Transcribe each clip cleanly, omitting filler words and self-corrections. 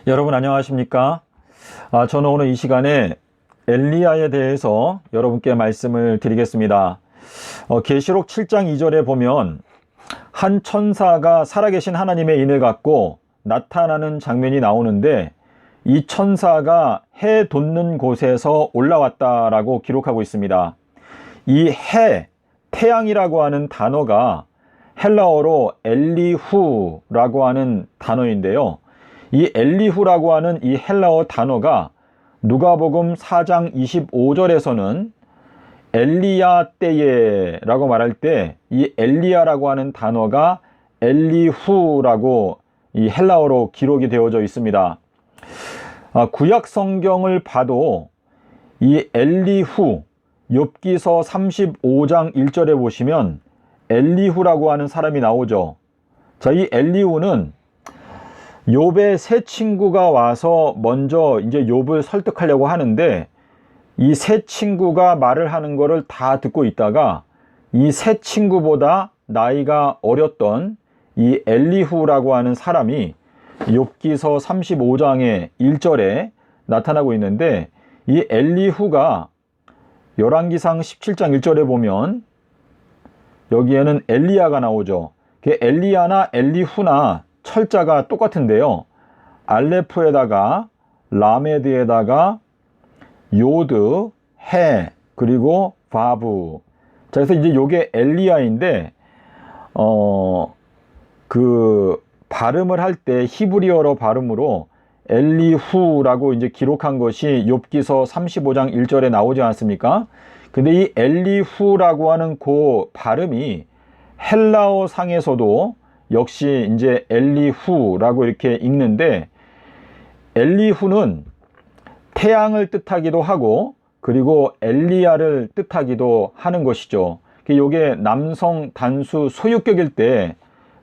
여러분 안녕하십니까? 저는 오늘 이 시간에 엘리야에 대해서 여러분께 말씀을 드리겠습니다. 계시록 7장 2절에 보면 한 천사가 살아계신 하나님의 인을 갖고 나타나는 장면이 나오는데, 이 천사가 해 돋는 곳에서 올라왔다라고 기록하고 있습니다. 이 해, 태양이라고 하는 단어가 헬라어로 엘리후라고 하는 단어인데요. 이 엘리후라고 하는 이 헬라어 단어가 누가복음 4장 25절에서는 엘리야 때에 라고 말할 때 이 엘리야라고 하는 단어가 엘리후라고 이 헬라어로 기록이 되어져 있습니다. 구약 성경을 봐도 이 엘리후, 욥기서 35장 1절에 보시면 엘리후라고 하는 사람이 나오죠. 자, 이 엘리후는 욥의 세 친구가 와서 먼저 이제 욥을 설득하려고 하는데, 이 세 친구가 말을 하는 거를 다 듣고 있다가 이 세 친구보다 나이가 어렸던 이 엘리후라고 하는 사람이 욥기서 35장의 1절에 나타나고 있는데, 이 엘리후가 열왕기상 17장 1절에 보면 여기에는 엘리야가 나오죠. 엘리야나 엘리후나 철자가 똑같은데요. 알레프에다가 라메드에다가 요드, 해, 그리고 바브. 자, 그래서 이제 요게 엘리야인데, 발음을 할 때 히브리어로 발음으로 엘리후라고 이제 기록한 것이 욥기서 35장 1절에 나오지 않습니까? 근데 이 엘리후라고 하는 그 발음이 헬라어 상에서도 역시 이제 엘리후라고 이렇게 읽는데, 엘리후는 태양을 뜻하기도 하고 그리고 엘리야를 뜻하기도 하는 것이죠. 이게 남성 단수 소유격일 때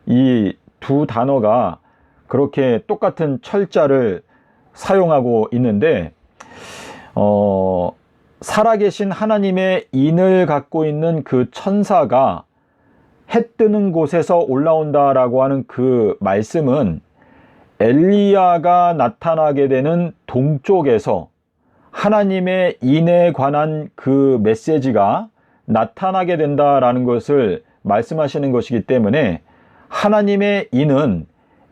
이 두 단어가 그렇게 똑같은 철자를 사용하고 있는데, 살아계신 하나님의 인을 갖고 있는 그 천사가 해 뜨는 곳에서 올라온다라고 하는 그 말씀은 엘리야가 나타나게 되는 동쪽에서 하나님의 인에 관한 그 메시지가 나타나게 된다라는 것을 말씀하시는 것이기 때문에, 하나님의 인은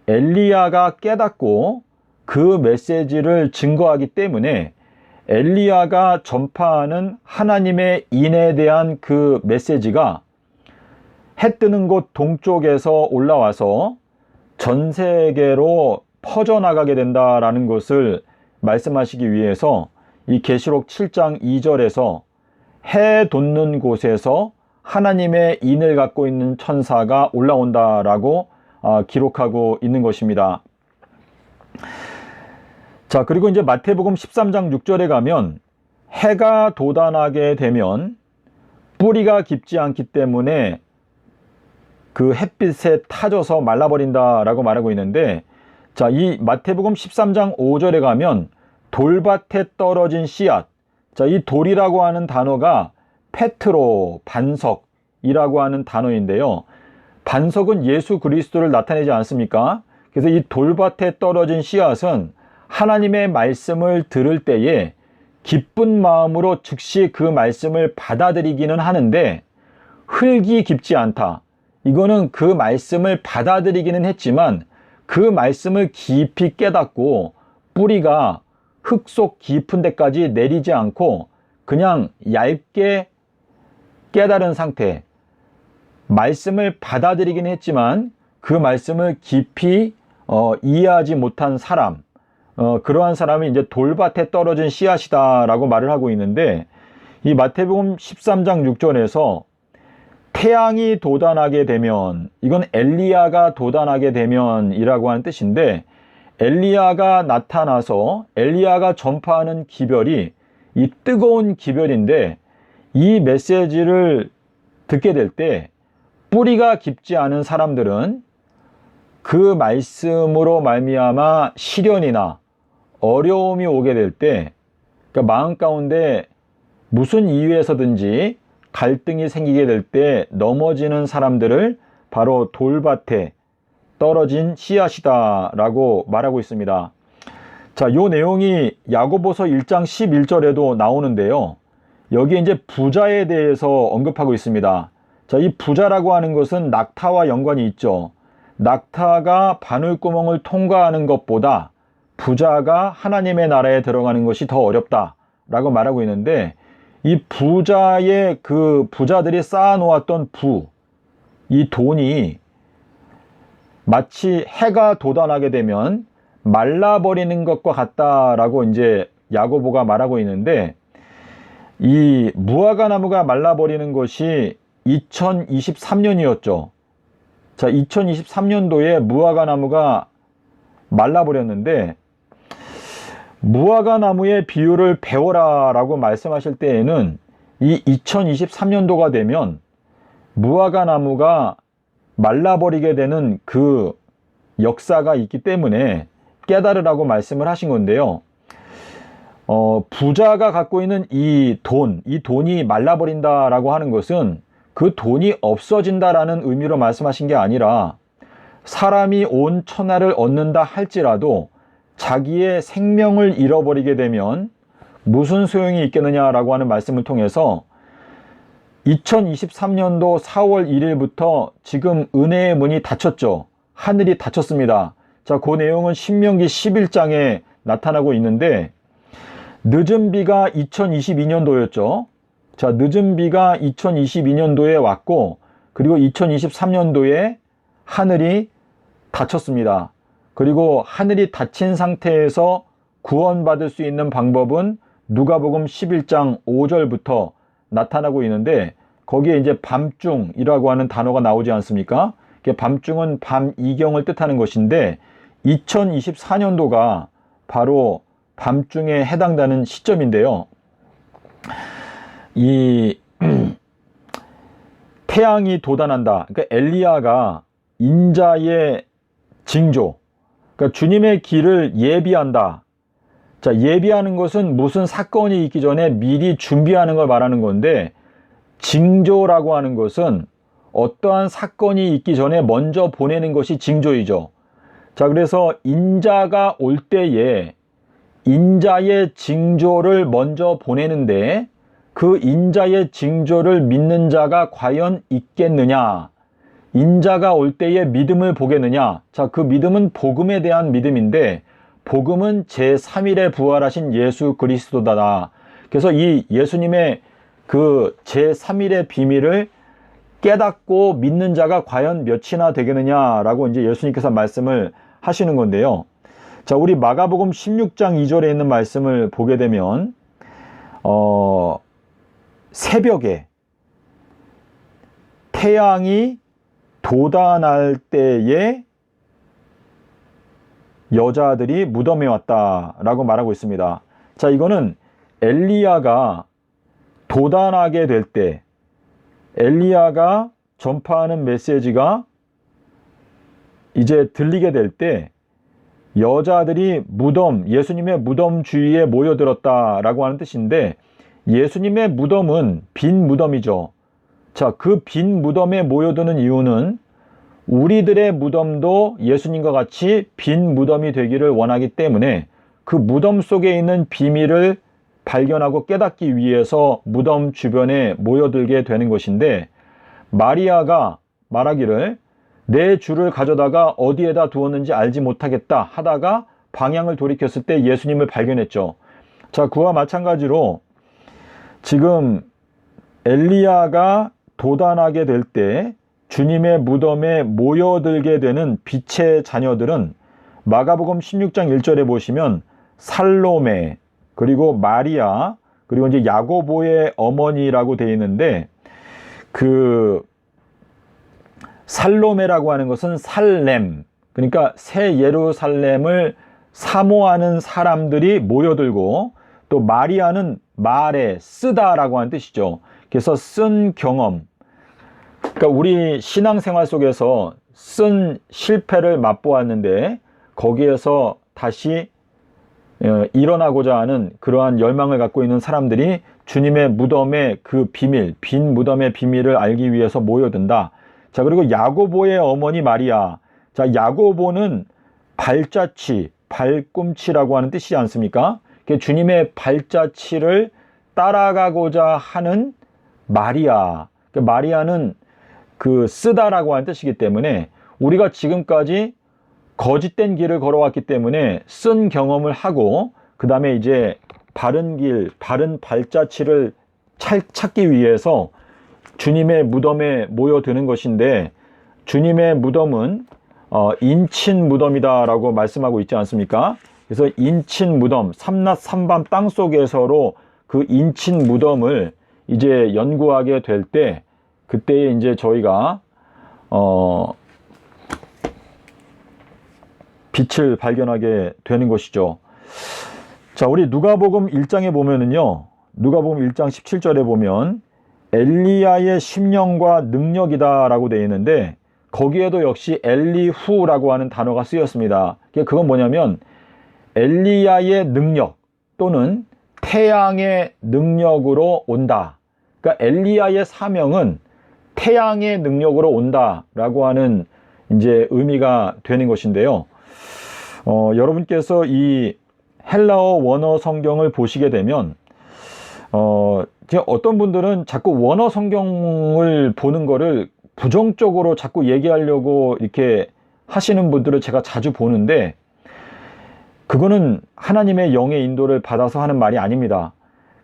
엘리야가 깨닫고 그 메시지를 증거하기 때문에 엘리야가 전파하는 하나님의 인에 대한 그 메시지가 해 뜨는 곳 동쪽에서 올라와서 전 세계로 퍼져나가게 된다라는 것을 말씀하시기 위해서 이 계시록 7장 2절에서 해 돋는 곳에서 하나님의 인을 갖고 있는 천사가 올라온다라고 기록하고 있는 것입니다. 자, 그리고 이제 마태복음 13장 6절에 가면 해가 돋아나게 되면 뿌리가 깊지 않기 때문에 그 햇빛에 타져서 말라버린다라고 말하고 있는데, 자, 이 마태복음 13장 5절에 가면 돌밭에 떨어진 씨앗, 자, 이 돌이라고 하는 단어가 페트로, 반석이라고 하는 단어인데요. 반석은 예수 그리스도를 나타내지 않습니까? 그래서 이 돌밭에 떨어진 씨앗은 하나님의 말씀을 들을 때에 기쁜 마음으로 즉시 그 말씀을 받아들이기는 하는데 흙이 깊지 않다. 이거는 그 말씀을 받아들이기는 했지만 그 말씀을 깊이 깨닫고 뿌리가 흙 속 깊은 데까지 내리지 않고 그냥 얇게 깨달은 상태, 말씀을 받아들이기는 했지만 그 말씀을 깊이 이해하지 못한 사람, 그러한 사람이 이제 돌밭에 떨어진 씨앗이다라고 말을 하고 있는데, 이 마태복음 13장 6절에서 태양이 돋아나게 되면, 이건 엘리야가 돋아나게 되면이라고 하는 뜻인데, 엘리야가 나타나서 엘리야가 전파하는 기별이 이 뜨거운 기별인데, 이 메시지를 듣게 될 때 뿌리가 깊지 않은 사람들은 그 말씀으로 말미암아 시련이나 어려움이 오게 될 때, 그러니까 마음 가운데 무슨 이유에서든지 갈등이 생기게 될 때 넘어지는 사람들을 바로 돌밭에 떨어진 씨앗이다 라고 말하고 있습니다. 자, 요 내용이 야고보서 1장 11절에도 나오는데요. 여기 이제 부자에 대해서 언급하고 있습니다. 자, 이 부자라고 하는 것은 낙타와 연관이 있죠. 낙타가 바늘구멍을 통과하는 것보다 부자가 하나님의 나라에 들어가는 것이 더 어렵다라고 말하고 있는데, 이 부자의 그 부자들이 쌓아놓았던 이 돈이 마치 해가 돋아나게 되면 말라버리는 것과 같다라고 이제 야고보가 말하고 있는데, 이 무화과 나무가 말라버리는 것이 2023년이었죠. 자, 2023년도에 무화과 나무가 말라버렸는데, 무화과 나무의 비유를 배워라 라고 말씀하실 때에는 이 2023년도가 되면 무화과 나무가 말라버리게 되는 그 역사가 있기 때문에 깨달으라고 말씀을 하신 건데요. 부자가 갖고 있는 이 돈이 말라버린다라고 하는 것은 그 돈이 없어진다라는 의미로 말씀하신 게 아니라, 사람이 온 천하를 얻는다 할지라도 자기의 생명을 잃어버리게 되면 무슨 소용이 있겠느냐라고 하는 말씀을 통해서 2023년도 4월 1일부터 지금 은혜의 문이 닫혔죠. 하늘이 닫혔습니다. 자, 그 내용은 신명기 11장에 나타나고 있는데, 늦은 비가 2022년도였죠. 자, 늦은 비가 2022년도에 왔고, 그리고 2023년도에 하늘이 닫혔습니다. 그리고 하늘이 닫힌 상태에서 구원받을 수 있는 방법은 누가복음 11장 5절부터 나타나고 있는데, 거기에 이제 밤중이라고 하는 단어가 나오지 않습니까? 밤중은 밤이경을 뜻하는 것인데, 2024년도가 바로 밤중에 해당되는 시점인데요. 이 태양이 돋아난다. 그러니까 엘리야가 인자의 징조, 그러니까 주님의 길을 예비한다. 자, 예비하는 것은 무슨 사건이 있기 전에 미리 준비하는 걸 말하는 건데, 징조라고 하는 것은 어떠한 사건이 있기 전에 먼저 보내는 것이 징조이죠. 자, 그래서 인자가 올 때에 인자의 징조를 먼저 보내는데, 그 인자의 징조를 믿는 자가 과연 있겠느냐? 인자가 올 때에 믿음을 보겠느냐? 자, 그 믿음은 복음에 대한 믿음인데, 복음은 제3일에 부활하신 예수 그리스도다. 그래서 이 예수님의 그 제3일의 비밀을 깨닫고 믿는 자가 과연 몇이나 되겠느냐라고 이제 예수님께서 말씀을 하시는 건데요. 자, 우리 마가복음 16장 2절에 있는 말씀을 보게 되면, 새벽에 태양이 돋아날 때에 여자들이 무덤에 왔다라고 말하고 있습니다. 자, 이거는 엘리야가 돋아나게 될 때, 엘리야가 전파하는 메시지가 이제 들리게 될 때 여자들이 예수님의 무덤 주위에 모여들었다라고 하는 뜻인데, 예수님의 무덤은 빈 무덤이죠. 자, 그 빈 무덤에 모여드는 이유는 우리들의 무덤도 예수님과 같이 빈 무덤이 되기를 원하기 때문에, 그 무덤 속에 있는 비밀을 발견하고 깨닫기 위해서 무덤 주변에 모여들게 되는 것인데, 마리아가 말하기를 내 주를 가져다가 어디에다 두었는지 알지 못하겠다 하다가 방향을 돌이켰을 때 예수님을 발견했죠. 자, 그와 마찬가지로 지금 엘리야가 돋아나게 될 때 주님의 무덤에 모여들게 되는 빛의 자녀들은 마가복음 16장 1절에 보시면 살로메, 그리고 마리아, 그리고 이제 야고보의 어머니라고 되어 있는데, 그 살로메라고 하는 것은 살렘, 그러니까 새 예루살렘을 사모하는 사람들이 모여들고, 또 마리아는 말에 쓰다라고 하는 뜻이죠. 그래서 쓴 경험, 그러니까 우리 신앙생활 속에서 쓴 실패를 맛보았는데 거기에서 다시 일어나고자 하는 그러한 열망을 갖고 있는 사람들이 주님의 무덤의 그 비밀, 빈 무덤의 비밀을 알기 위해서 모여든다. 자, 그리고 야고보의 어머니 마리아. 자, 야고보는 발자취, 발꿈치라고 하는 뜻이지 않습니까? 주님의 발자취를 따라가고자 하는 마리아. 마리아는 쓰다라고 하는 뜻이기 때문에 우리가 지금까지 거짓된 길을 걸어왔기 때문에 쓴 경험을 하고 그 다음에 이제 바른 길, 바른 발자취를 찾기 위해서 주님의 무덤에 모여드는 것인데, 주님의 무덤은 인친 무덤이다라고 말씀하고 있지 않습니까? 그래서 인친 무덤, 삼낮 삼밤 땅 속에서로 그 인친 무덤을 이제 연구하게 될 때, 그때에 이제 저희가 빛을 발견하게 되는 것이죠. 자, 우리 누가복음 1장에 보면은요, 누가복음 1장 17절에 보면 엘리야의 심령과 능력이다 라고 되어 있는데, 거기에도 역시 엘리후라고 하는 단어가 쓰였습니다. 그건 뭐냐면 엘리야의 능력 또는 태양의 능력으로 온다. 그러니까 엘리야의 사명은 태양의 능력으로 온다 라고 하는 이제 의미가 되는 것인데요. 여러분께서 이 헬라어 원어 성경을 보시게 되면 어떤 분들은 자꾸 원어 성경을 보는 거를 부정적으로 자꾸 얘기하려고 이렇게 하시는 분들을 제가 자주 보는데, 그거는 하나님의 영의 인도를 받아서 하는 말이 아닙니다.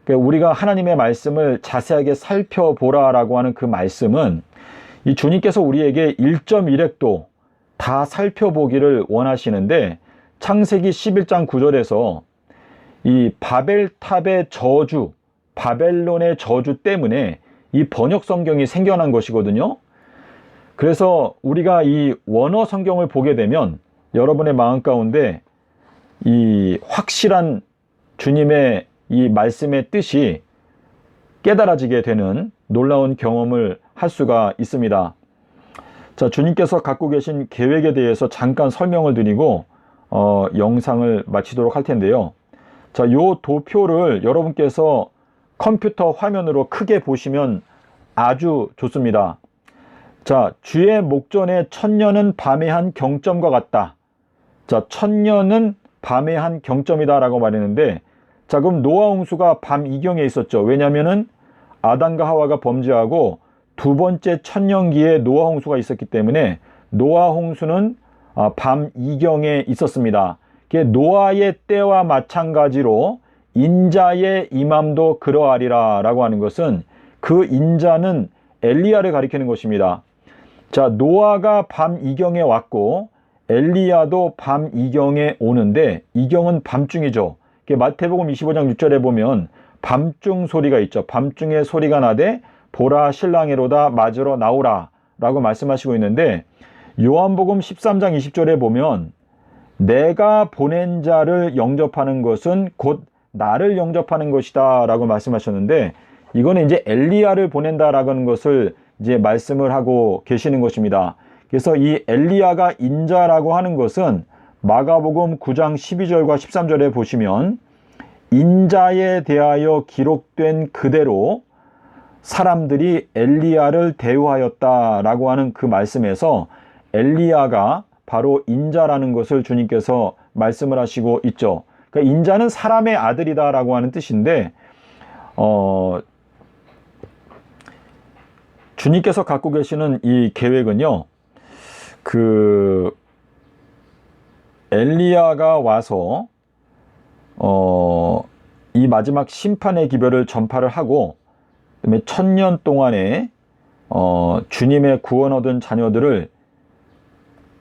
그러니까 우리가 하나님의 말씀을 자세하게 살펴보라라고 하는 그 말씀은 이 주님께서 우리에게 1.1획도 다 살펴보기를 원하시는데, 창세기 11장 9절에서 이 바벨탑의 저주, 바벨론의 저주 때문에 이 번역 성경이 생겨난 것이거든요. 그래서 우리가 이 원어 성경을 보게 되면 여러분의 마음 가운데 이 확실한 주님의 이 말씀의 뜻이 깨달아지게 되는 놀라운 경험을 할 수가 있습니다. 자, 주님께서 갖고 계신 계획에 대해서 잠깐 설명을 드리고 영상을 마치도록 할 텐데요. 자, 요 도표를 여러분께서 컴퓨터 화면으로 크게 보시면 아주 좋습니다. 자, 주의 목전에 천년은 밤의 한 경점과 같다. 자, 천년은 밤의 한 경점이다 라고 말했는데, 자, 그럼 노아 홍수가 밤 이경에 있었죠. 왜냐면은 아담과 하와가 범죄하고 두 번째 천년기에 노아 홍수가 있었기 때문에 노아 홍수는 밤 이경에 있었습니다. 노아의 때와 마찬가지로 인자의 임함도 그러하리라 라고 하는 것은 그 인자는 엘리야를 가리키는 것입니다. 자, 노아가 밤 이경에 왔고 엘리야도 밤 이경에 오는데, 이경은 밤중이죠. 마태복음 25장 6절에 보면 밤중 소리가 있죠. 밤중에 소리가 나되 보라 신랑이로다 맞으러 나오라 라고 말씀하시고 있는데, 요한복음 13장 20절에 보면 내가 보낸 자를 영접하는 것은 곧 나를 영접하는 것이다 라고 말씀하셨는데, 이거는 이제 엘리야를 보낸다라고 하는 것을 이제 말씀을 하고 계시는 것입니다. 그래서 이 엘리야가 인자라고 하는 것은 마가복음 9장 12절과 13절에 보시면 인자에 대하여 기록된 그대로 사람들이 엘리야를 대우하였다라고 하는 그 말씀에서 엘리야가 바로 인자라는 것을 주님께서 말씀을 하시고 있죠. 그러니까 인자는 사람의 아들이다라고 하는 뜻인데, 주님께서 갖고 계시는 이 계획은요, 엘리야가 와서 이 마지막 심판의 기별을 전파를 하고, 그다음에 1000년 동안에 주님의 구원 얻은 자녀들을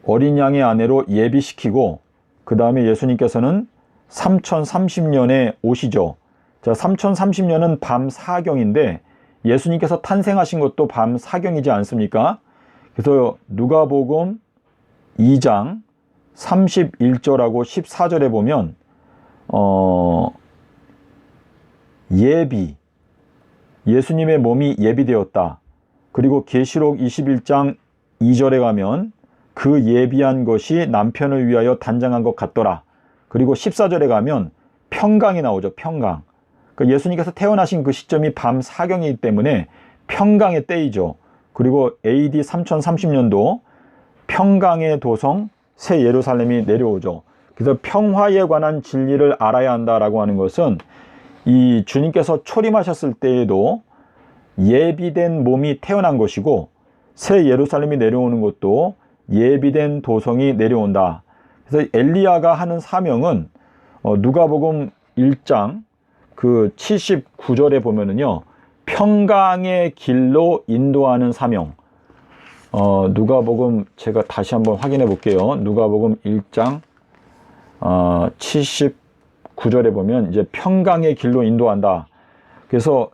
어린 양의 아내로 예비시키고, 그 다음에 예수님께서는 3030년에 오시죠. 자, 3030년은 밤 사경인데 예수님께서 탄생하신 것도 밤 사경이지 않습니까? 그래서 누가복음 2장 31절하고 14절에 보면 예수님의 몸이 예비되었다. 그리고 계시록 21장 2절에 가면 그 예비한 것이 남편을 위하여 단장한 것 같더라. 그리고 14절에 가면 평강이 나오죠. 평강. 그러니까 예수님께서 태어나신 그 시점이 밤 사경이기 때문에 평강의 때이죠. 그리고 AD 3030년도 평강의 도성 새 예루살렘이 내려오죠. 그래서 평화에 관한 진리를 알아야 한다라고 하는 것은 이 주님께서 초림하셨을 때에도 예비된 몸이 태어난 것이고 새 예루살렘이 내려오는 것도 예비된 도성이 내려온다. 그래서 엘리야가 하는 사명은 누가복음 1장 그 79절에 보면은요, 평강의 길로 인도하는 사명. 누가복음 제가 다시 한번 확인해 볼게요. 누가복음 1장 79절에 보면 이제 평강의 길로 인도한다. 그래서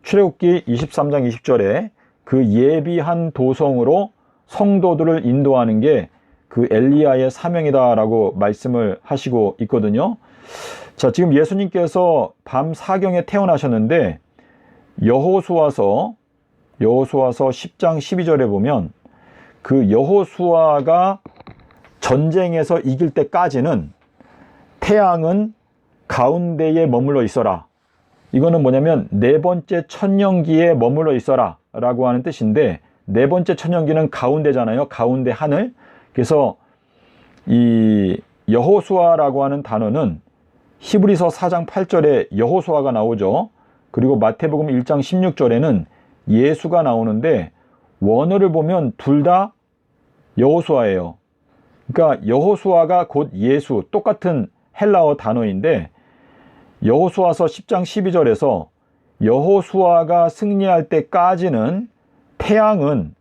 출애굽기 23장 20절에 그 예비한 도성으로 성도들을 인도하는 게 그 엘리야의 사명이다라고 말씀을 하시고 있거든요. 자, 지금 예수님께서 밤 사경에 태어나셨는데 여호수아서 10장 12절에 보면 그 여호수아가 전쟁에서 이길 때까지는 태양은 가운데에 머물러 있어라. 이거는 뭐냐면 네 번째 천년기에 머물러 있어라 라고 하는 뜻인데, 네 번째 천년기는 가운데잖아요. 가운데 하늘. 그래서 이 여호수아라고 하는 단어는 히브리서 4장 8절에 여호수아가 나오죠. 그리고 마태복음 1장 16절에는 예수가 나오는데 원어를 보면 둘 다 여호수아예요. 그러니까 여호수아가 곧 예수, 똑같은 헬라어 단어인데 여호수아서 10장 12절에서 여호수아가 승리할 때까지는 태양은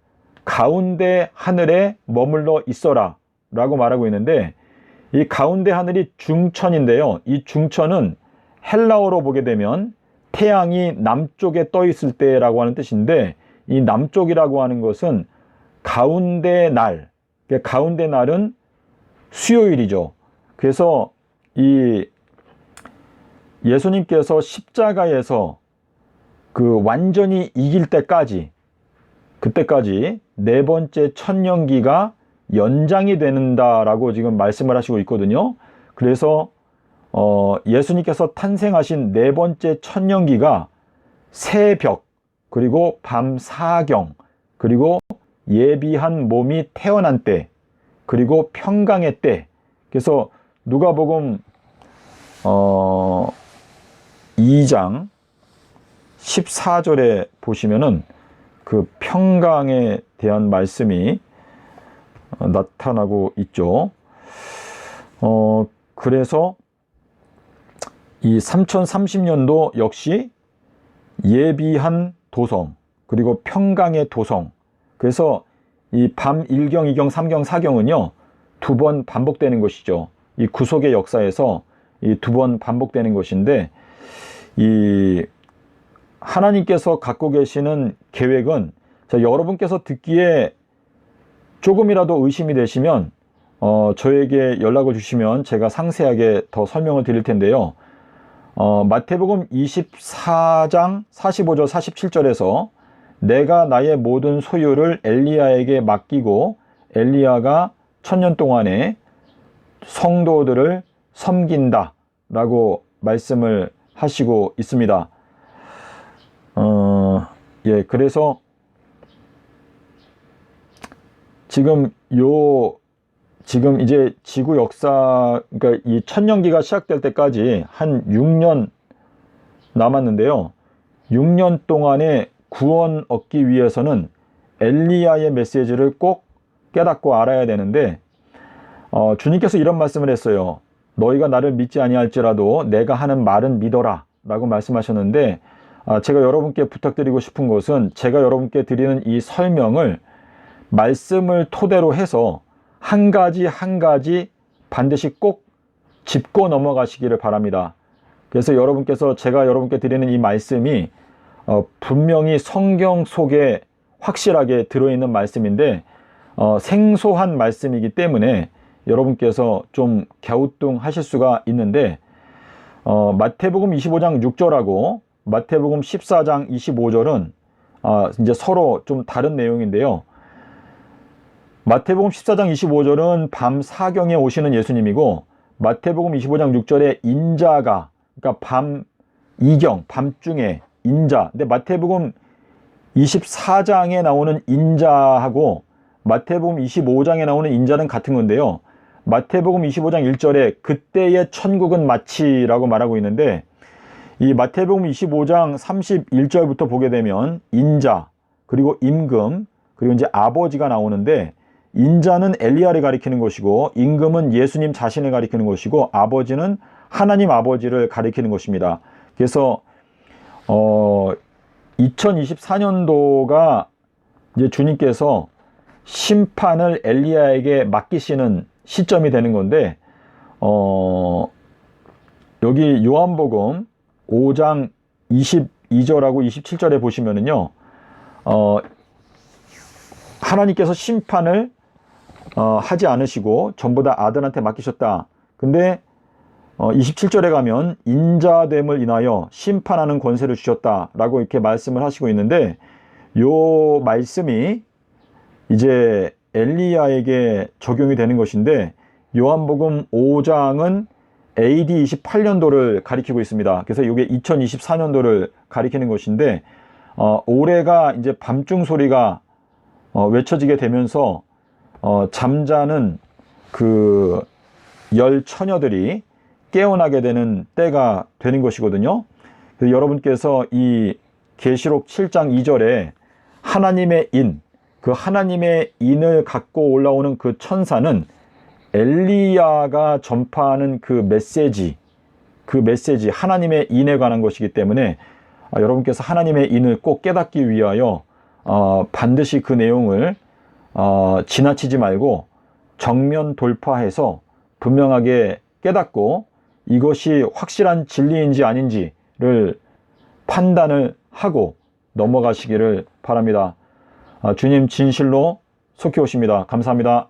가운데 하늘에 머물러 있어라 라고 말하고 있는데, 이 가운데 하늘이 중천인데요. 이 중천은 헬라어로 보게 되면 태양이 남쪽에 떠 있을 때라고 하는 뜻인데, 이 남쪽이라고 하는 것은 가운데 날, 가운데 날은 수요일이죠. 그래서 이 예수님께서 십자가에서 그 완전히 이길 때까지, 그때까지 네 번째 천년기가 연장이 된다라고 지금 말씀을 하시고 있거든요. 그래서 예수님께서 탄생하신 네 번째 천년기가 새벽, 그리고 밤 사경, 그리고 예비한 몸이 태어난 때, 그리고 평강의 때. 그래서 누가복음 2장 14절에 보시면은 그 평강에 대한 말씀이 나타나고 있죠. 그래서 이 3030년도 역시 예비한 도성, 그리고 평강의 도성. 그래서 이 밤 1경, 2경, 3경, 4경은요, 두 번 반복되는 것이죠. 이 구속의 역사에서 이 두 번 반복되는 것인데, 이 하나님께서 갖고 계시는 계획은, 자, 여러분께서 듣기에 조금이라도 의심이 되시면 저에게 연락을 주시면 제가 상세하게 더 설명을 드릴 텐데요. 마태복음 24장 45절 47절에서 내가 나의 모든 소유를 엘리야에게 맡기고 엘리야가 1000년 동안에 성도들을 섬긴다 라고 말씀을 하시고 있습니다. 그래서 지금 이제 지구 역사, 그러니까 이 천년기가 시작될 때까지 한 6년 남았는데요. 6년 동안에 구원 얻기 위해서는 엘리야의 메시지를 꼭 깨닫고 알아야 되는데, 주님께서 이런 말씀을 했어요. 너희가 나를 믿지 아니할지라도 내가 하는 말은 믿어라 라고 말씀하셨는데, 제가 여러분께 부탁드리고 싶은 것은 제가 여러분께 드리는 이 설명을 말씀을 토대로 해서 한 가지 한 가지 반드시 꼭 짚고 넘어가시기를 바랍니다. 그래서 제가 여러분께 드리는 이 말씀이 분명히 성경 속에 확실하게 들어있는 말씀인데 생소한 말씀이기 때문에 여러분께서 좀 갸우뚱하실 수가 있는데, 마태복음 25장 6절하고 마태복음 14장 25절은 이제 서로 좀 다른 내용인데요. 마태복음 14장 25절은 밤 사경에 오시는 예수님이고, 마태복음 25장 6절에 인자가, 그러니까 밤 이경, 밤중에 인자. 근데 마태복음 24장에 나오는 인자하고 마태복음 25장에 나오는 인자는 같은 건데요. 마태복음 25장 1절에 그때의 천국은 마치라고 말하고 있는데, 이 마태복음 25장 31절부터 보게 되면 인자, 그리고 임금, 그리고 이제 아버지가 나오는데, 인자는 엘리야를 가리키는 것이고, 임금은 예수님 자신을 가리키는 것이고, 아버지는 하나님 아버지를 가리키는 것입니다. 그래서 2024년도가 이제 주님께서 심판을 엘리야에게 맡기시는 시점이 되는 건데, 여기 요한복음 5장 22절하고 27절에 보시면은요, 하나님께서 심판을 하지 않으시고 전부 다 아들한테 맡기셨다. 근데 27절에 가면 인자됨을 인하여 심판하는 권세를 주셨다라고 이렇게 말씀을 하시고 있는데, 요 말씀이 이제 엘리야에게 적용이 되는 것인데, 요한복음 5장은 AD 28년도를 가리키고 있습니다. 그래서 이게 2024년도를 가리키는 것인데, 올해가 이제 밤중 소리가 외쳐지게 되면서 잠자는 그 열 처녀들이 깨어나게 되는 때가 되는 것이거든요. 그래서 여러분께서 이 계시록 7장 2절에 하나님의 인, 그 하나님의 인을 갖고 올라오는 그 천사는 엘리야가 전파하는 그 메시지 하나님의 인에 관한 것이기 때문에 여러분께서 하나님의 인을 꼭 깨닫기 위하여 반드시 그 내용을 지나치지 말고 정면 돌파해서 분명하게 깨닫고 이것이 확실한 진리인지 아닌지를 판단을 하고 넘어가시기를 바랍니다. 주님 진실로 속히 오십니다. 감사합니다.